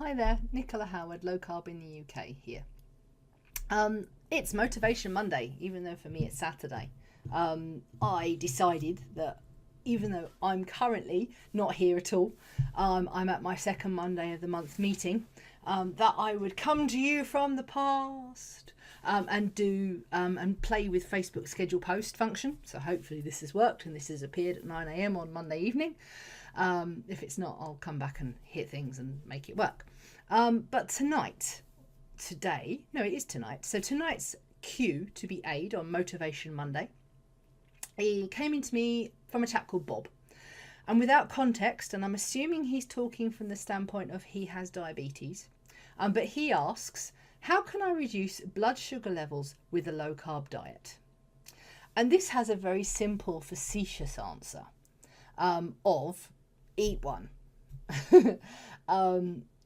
Hi there, Nicola Howard, Low Carb in the UK here. It's Motivation Monday, even though for me it's Saturday. I decided that even though I'm currently not here at all, I'm at my second Monday of the month meeting, that I would come to you from the past and do and play with Facebook schedule post function. So hopefully this has worked and this has appeared at 9 a.m. on Monday evening. If it's not, I'll come back and hit things and make it work. But today, it is tonight. So tonight's cue to be Aid on Motivation Monday, he came into me from a chap called Bob. And without context, and I'm assuming he's talking from the standpoint of he has diabetes, but he asks, how can I reduce blood sugar levels with a low carb diet? And this has a very simple, facetious answer of eat one.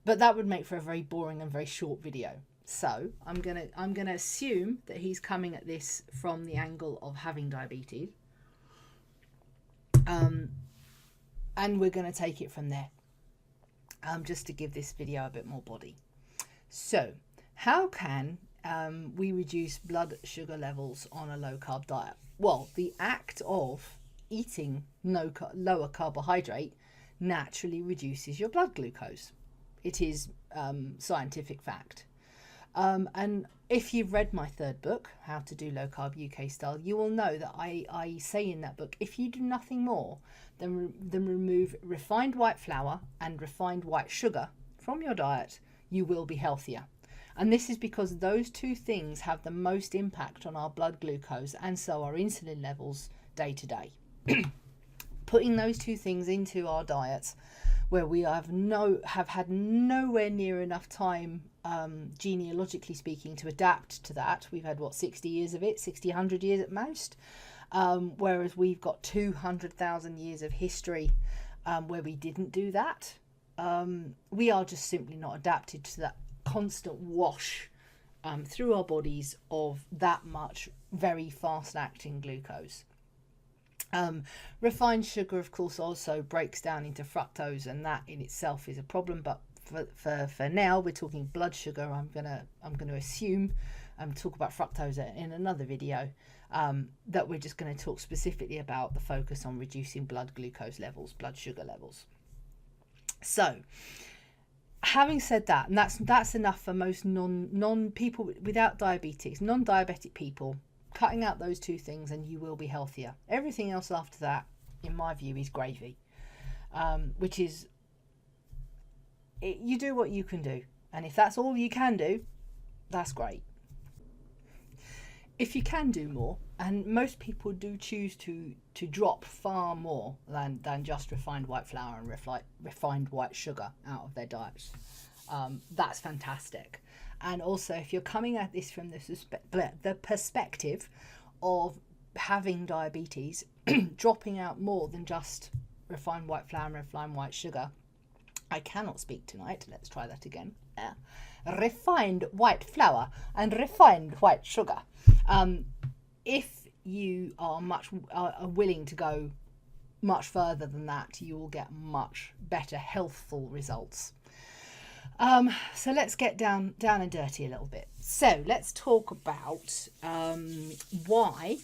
But that would make for a very boring and very short video. So I'm gonna assume that he's coming at this from the angle of having diabetes. And we're going to take it from there, just to give this video a bit more body. So how can we reduce blood sugar levels on a low carb diet? Well, the act of eating lower carbohydrate naturally reduces your blood glucose. It is scientific fact. And if you've read my third book, How to Do Low Carb UK Style, you will know that I say in that book, if you do nothing more than remove refined white flour and refined white sugar from your diet, you will be healthier. And this is because those two things have the most impact on our blood glucose and so our insulin levels day to day. Putting those two things into our diets, where we have had nowhere near enough time, genealogically speaking, to adapt to that. We've had 60 years of it, 60, 100 years at most, whereas we've got 200,000 years of history where we didn't do that. We are just simply not adapted to that constant wash through our bodies of that much very fast acting glucose. Refined sugar, of course, also breaks down into fructose, and that in itself is a problem. But for now, we're talking blood sugar. I'm gonna assume talk about fructose in another video. That we're just going to talk specifically about the focus on reducing blood glucose levels, blood sugar levels. So, having said that, and that's enough for most non people without diabetes, non-diabetic people. Cutting out those two things and you will be healthier. Everything else after that, in my view, is gravy, which is, you do what you can do. And if that's all you can do, that's great. If you can do more, and most people do choose to drop far more than just refined white flour and refined white sugar out of their diets, that's fantastic. And also, if you're coming at this from the perspective of having diabetes, dropping out more than just refined white flour and refined white sugar. I cannot speak tonight. Let's try that again. Refined white flour and refined white sugar. If you are willing to go much further than that, you will get much better healthful results. So let's get down and dirty a little bit. So let's talk about why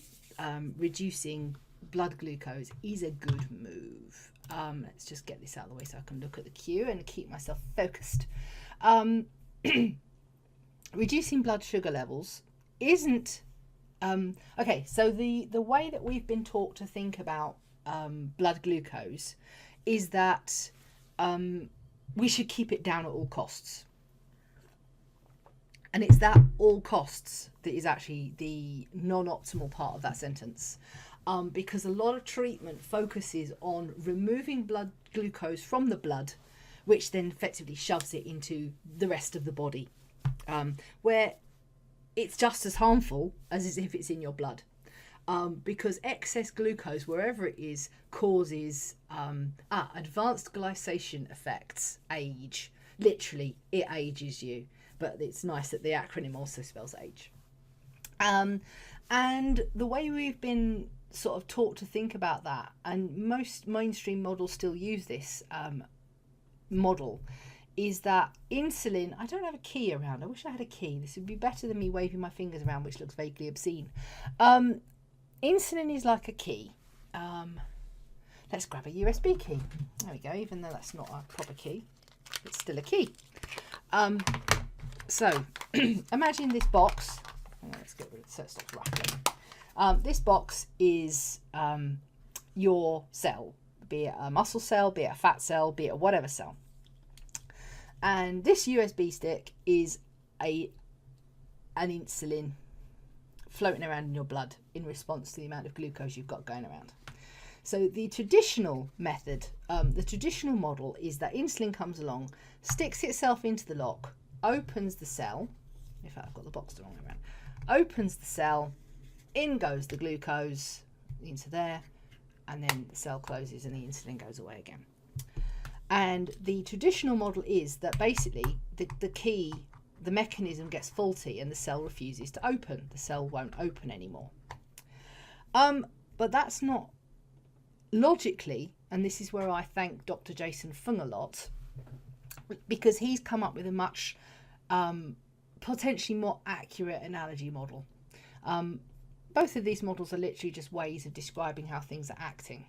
reducing blood glucose is a good move. Let's just get this out of the way so I can look at the cue and keep myself focused. Reducing blood sugar levels isn't okay. So the way that we've been taught to think about blood glucose is that we should keep it down at all costs. And it's that all costs that is actually the non-optimal part of that sentence. Because a lot of treatment focuses on removing blood glucose from the blood, which then effectively shoves it into the rest of the body, where it's just as harmful as if it's in your blood. Because excess glucose, wherever it is, causes advanced glycation effects, age. Literally, it ages you. But it's nice that the acronym also spells age. And the way we've been sort of taught to think about that, and most mainstream models still use this model, is that insulin, I don't have a key around. I wish I had a key. This would be better than me waving my fingers around, which looks vaguely obscene. Insulin is like a key. Let's grab a USB key. There we go, even though that's not a proper key, it's still a key. So imagine this box. Let's get rid of it so it stops rattling. This box is your cell, be it a muscle cell, be it a fat cell, be it a whatever cell. And this USB stick is an insulin floating around in your blood in response to the amount of glucose you've got going around. So the traditional method, the traditional model is that insulin comes along, sticks itself into the lock, opens the cell. In fact, I've got the box the wrong way around. Opens the cell, in goes the glucose into there, and then the cell closes and the insulin goes away again. And the traditional model is that basically the mechanism gets faulty and the cell refuses to open. The cell won't open anymore. But that's not logically, and this is where I thank Dr. Jason Fung a lot, because he's come up with a much potentially more accurate analogy model. Both of these models are literally just ways of describing how things are acting.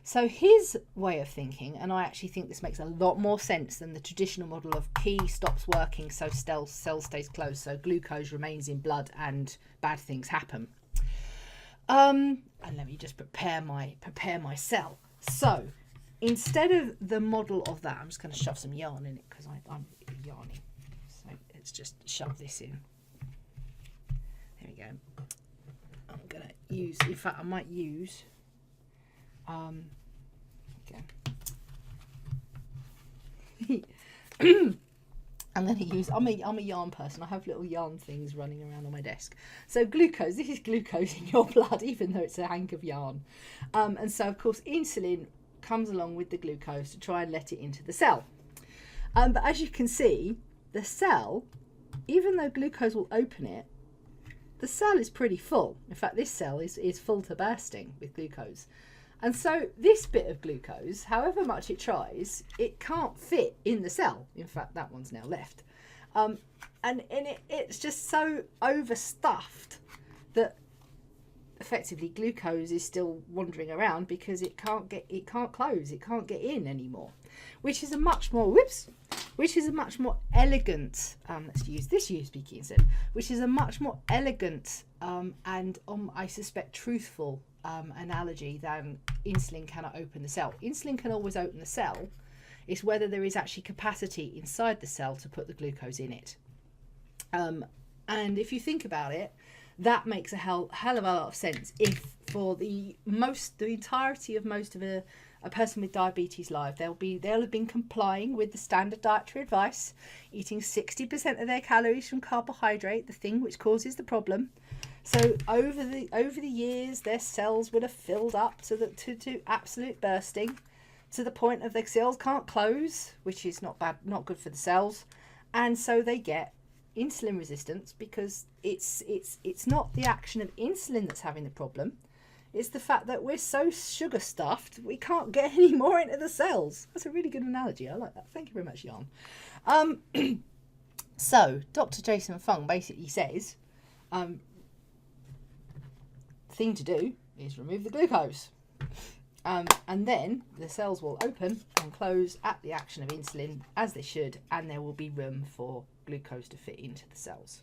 So his way of thinking, and I actually think this makes a lot more sense than the traditional model of key stops working so cell stays closed, so glucose remains in blood and bad things happen. And let me just prepare my cell. So instead of the model of that, I'm just going to shove some yarn in it because I'm yarning. So let's just shove this in. There we go. I'm going to use, in fact, I might use, okay. I'm going to use, I'm a yarn person. I have little yarn things running around on my desk. So glucose, this is glucose in your blood, even though it's a hank of yarn. And so, of course, insulin comes along with the glucose to try and let it into the cell. But as you can see, the cell, even though glucose will open it, the cell is pretty full. In fact, this cell is full to bursting with glucose. And so this bit of glucose, however much it tries, it can't fit in the cell. In fact, that one's now left. And it's just so overstuffed that effectively glucose is still wandering around because it can't close, it can't get in anymore. Which is a much more, elegant, let's use this USB key instead, which is a much more elegant and I suspect truthful analogy than insulin cannot open the cell. Insulin can always open the cell. It's whether there is actually capacity inside the cell to put the glucose in it. And if you think about it, that makes a hell of a lot of sense if for the entirety of most of a person with diabetes life, they'll have been complying with the standard dietary advice, eating 60% of their calories from carbohydrate, the thing which causes the problem. So over the years, their cells would have filled up to absolute bursting, to the point of their cells can't close, which is not good for the cells, and so they get insulin resistance because it's not the action of insulin that's having the problem. It's the fact that we're so sugar stuffed we can't get any more into the cells. That's a really good analogy. I like that. Thank you very much, Yarn. So Dr. Jason Fung basically says, thing to do is remove the glucose, and then the cells will open and close at the action of insulin as they should, and there will be room for glucose to fit into the cells.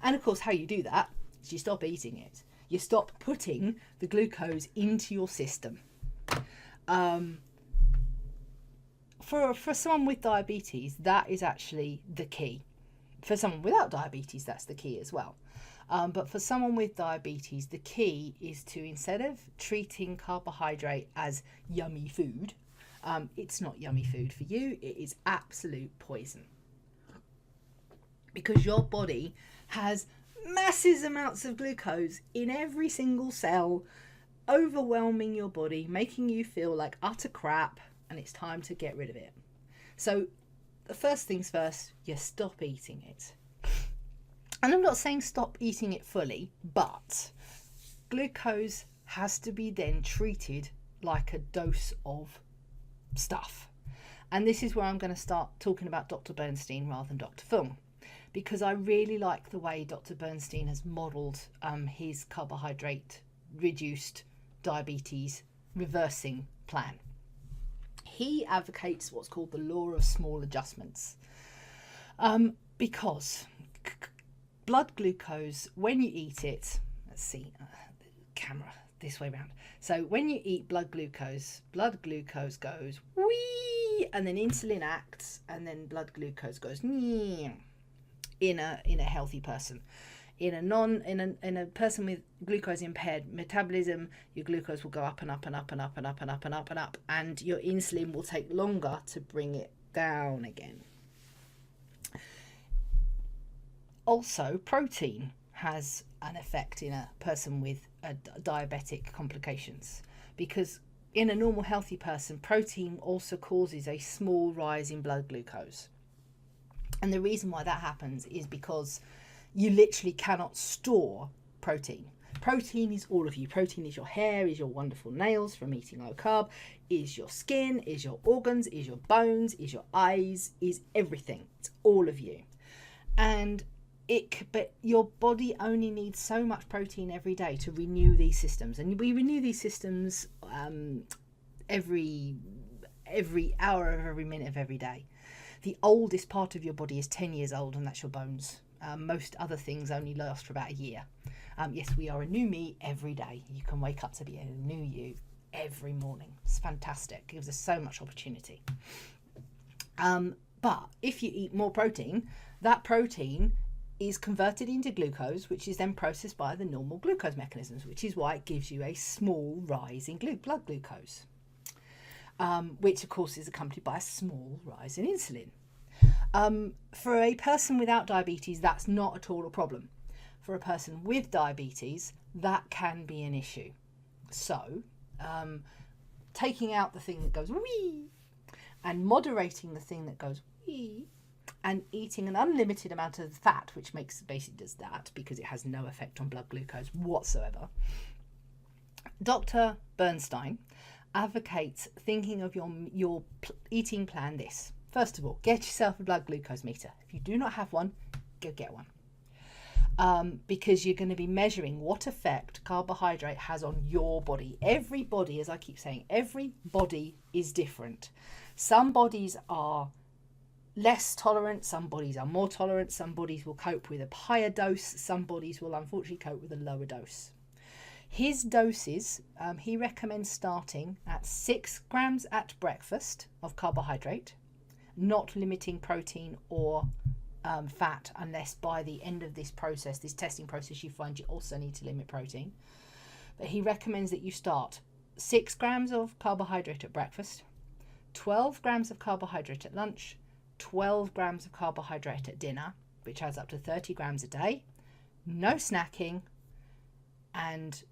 And of course, how you do that is you stop eating it. You stop putting the glucose into your system. For someone with diabetes, that is actually the key. For someone without diabetes, that's the key as well. But for someone with diabetes, the key is to, instead of treating carbohydrate as yummy food, it's not yummy food for you, it is absolute poison. Because your body has massive amounts of glucose in every single cell, overwhelming your body, making you feel like utter crap, and it's time to get rid of it. So the first things first, you stop eating it. And I'm not saying stop eating it fully, but glucose has to be then treated like a dose of stuff. And this is where I'm going to start talking about Dr. Bernstein rather than Dr. Fung, because I really like the way Dr. Bernstein has modelled his carbohydrate reduced diabetes reversing plan. He advocates what's called the law of small adjustments, because blood glucose, when you eat it, let's see, camera this way around. So when you eat blood glucose goes wee, and then insulin acts, and then blood glucose goes in a healthy person. In a person with glucose impaired metabolism, your glucose will go up and up and up and up and up and up and up and up, and your insulin will take longer to bring it down again. Also, protein has an effect in a person with diabetic complications, because in a normal healthy person, protein also causes a small rise in blood glucose. And the reason why that happens is because you literally cannot store protein. Protein is all of you. Protein is your hair, is your wonderful nails from eating low carb, is your skin, is your organs, is your bones, is your eyes, is everything. It's all of you. But your body only needs so much protein every day to renew these systems. And we renew these systems every hour of every minute of every day. The oldest part of your body is 10 years old, and that's your bones. Most other things only last for about a year. Yes, we are a new me every day. You can wake up to be a new you every morning. It's fantastic. It gives us so much opportunity. But if you eat more protein, that protein is converted into glucose, which is then processed by the normal glucose mechanisms, which is why it gives you a small rise in blood glucose, which of course is accompanied by a small rise in insulin. For a person without diabetes, that's not at all a problem. For a person with diabetes, that can be an issue. So, taking out the thing that goes wee and moderating the thing that goes wee, and eating an unlimited amount of fat, which basically does that because it has no effect on blood glucose whatsoever. Dr. Bernstein advocates thinking of your eating plan this. First of all, get yourself a blood glucose meter. If you do not have one, go get one. Because you're going to be measuring what effect carbohydrate has on your body. Every body, as I keep saying, every body is different. Some bodies are less tolerant, some bodies are more tolerant, some bodies will cope with a higher dose, some bodies will unfortunately cope with a lower dose. His doses, he recommends starting at 6 grams at breakfast of carbohydrate, not limiting protein or fat, unless by the end of this process, this testing process, you find you also need to limit protein. But he recommends that you start 6 grams of carbohydrate at breakfast, 12 grams of carbohydrate at lunch, 12 grams of carbohydrate at dinner, which adds up to 30 grams a day, no snacking, and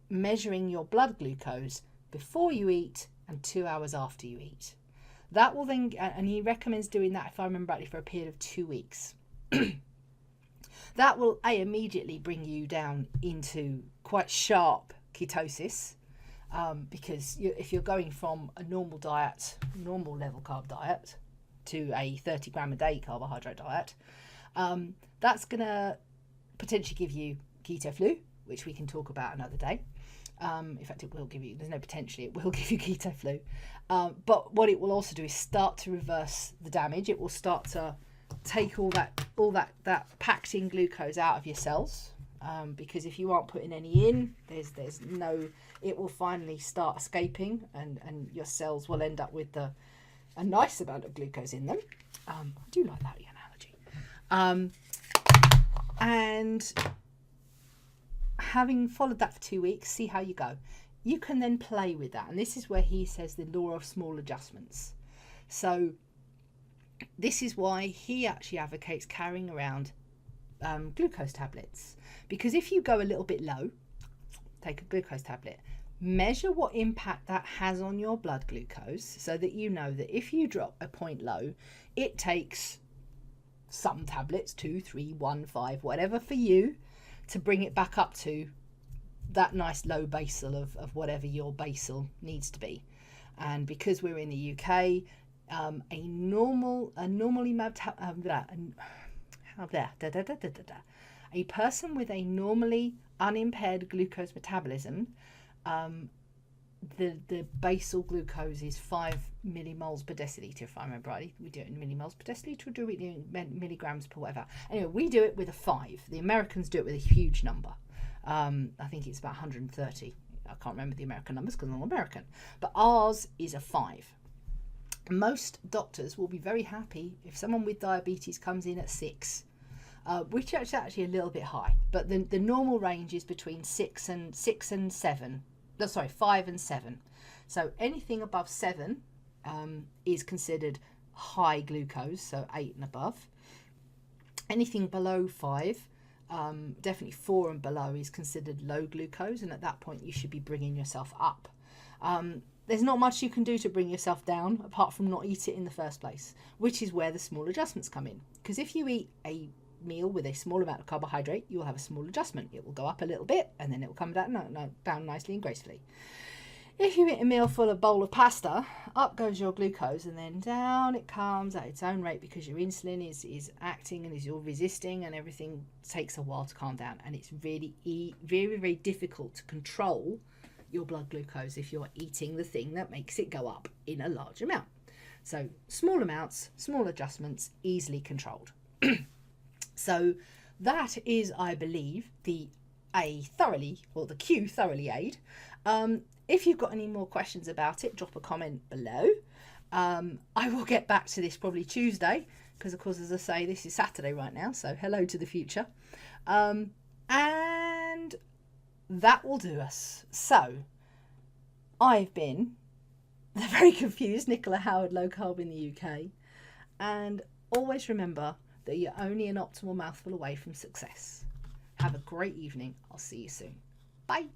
measuring your blood glucose before you eat and 2 hours after you eat. That will then, and he recommends doing that, if I remember rightly, for a period of 2 weeks. That will immediately bring you down into quite sharp ketosis, because if you're going from a normal diet, normal level carb diet, to a 30 gram a day carbohydrate diet, that's going to potentially give you keto flu, which we can talk about another day. In fact, it will give you, there's no potentially, it will give you keto flu. But what it will also do is start to reverse the damage. It will start to take all that packed in glucose out of your cells, because if you aren't putting any in, there's no, it will finally start escaping, and your cells will end up with a nice amount of glucose in them. I do like that analogy. And having followed that for 2 weeks, see how you go. You can then play with that, and this is where he says the law of small adjustments. So this is why he actually advocates carrying around glucose tablets, because if you go a little bit low, take a glucose tablet, measure what impact that has on your blood glucose, so that you know that if you drop a point low, it takes some tablets, 2, 3, 1, 5, whatever for you, to bring it back up to that nice low basal of whatever your basal needs to be. And because we're in the UK, A person with a normally unimpaired glucose metabolism, the basal glucose is 5 millimoles per deciliter, if I remember rightly. We do it in millimoles per deciliter, or do we do it in milligrams per whatever? Anyway, we do it with a 5. The Americans do it with a huge number. I think it's about 130. I can't remember the American numbers because I'm not American. But ours is a 5. Most doctors will be very happy if someone with diabetes comes in at 6. Which is actually a little bit high, but the normal range is between 5 and 7. So anything above 7 is considered high glucose, so 8 and above. Anything below 5, definitely 4 and below, is considered low glucose, and at that point you should be bringing yourself up. There's not much you can do to bring yourself down apart from not eat it in the first place, which is where the small adjustments come in. Because if you eat a meal with a small amount of carbohydrate, you will have a small adjustment. It will go up a little bit and then it will come down nicely and gracefully. If you eat a meal full of bowl of pasta, up goes your glucose and then down it comes at its own rate, because your insulin is acting and you're resisting, and everything takes a while to calm down, and it's really very, very difficult to control your blood glucose if you're eating the thing that makes it go up in a large amount. So small amounts, small adjustments, easily controlled. So that is, I believe, the Q thoroughly aid. If you've got any more questions about it, drop a comment below. I will get back to this probably Tuesday, because of course, as I say, this is Saturday right now, so hello to the future. And that will do us. So I've been the very confused Nicola Howard, low carb in the UK, and always remember that you're only an optimal mouthful away from success. Have a great evening. I'll see you soon. Bye.